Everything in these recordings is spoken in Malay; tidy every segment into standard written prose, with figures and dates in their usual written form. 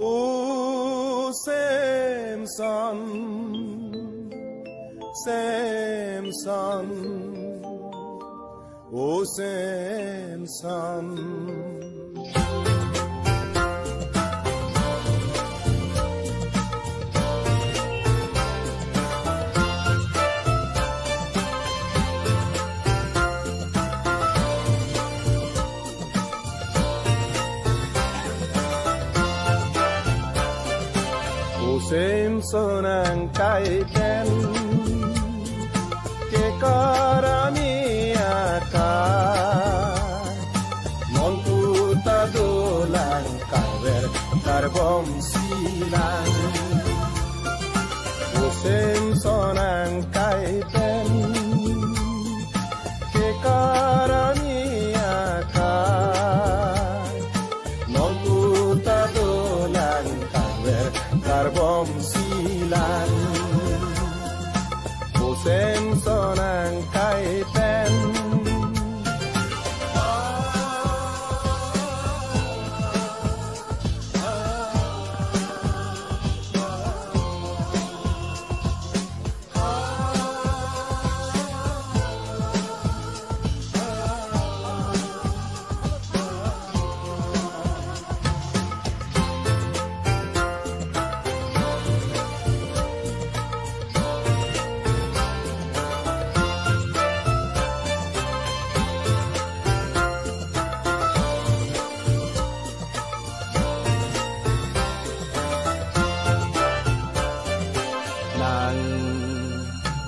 Oh, Samson, Samson, oh, Samson. Samson ang kaitan ke karami akar non puta dolan kaver karbom silang Samson ang kaitan ke karami akar non puta dolan kaver karbom silang O Samson ang kaitan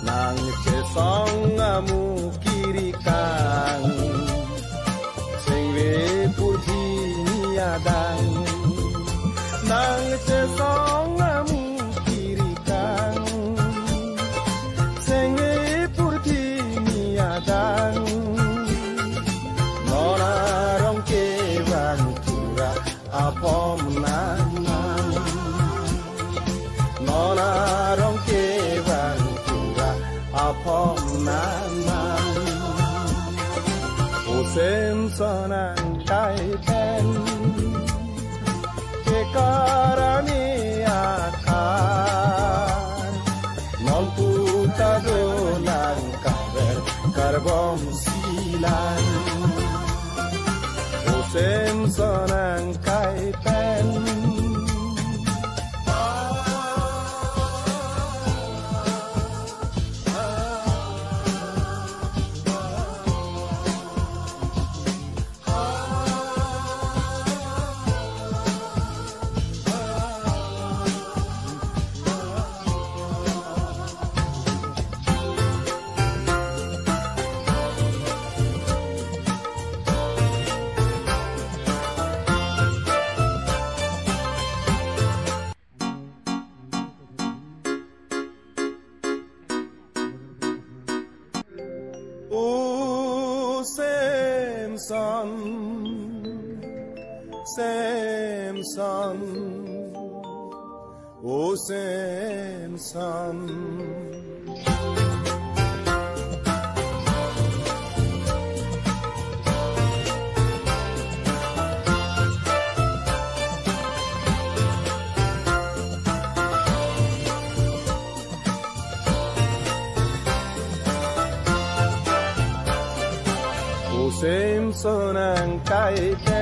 nang cesong amu kiri kang sing we purti niadang nang cesong amu kiri kang sing we purti niadang nona rong ke bang tura apom nanang nona rong ke bang apom nanang O Samson ang kaitan ke karami akar non puta dolan kaver karbom silang O Samson ang kaitan Oh, Samson, Samson, oh, Samson. O Samson ang kaitan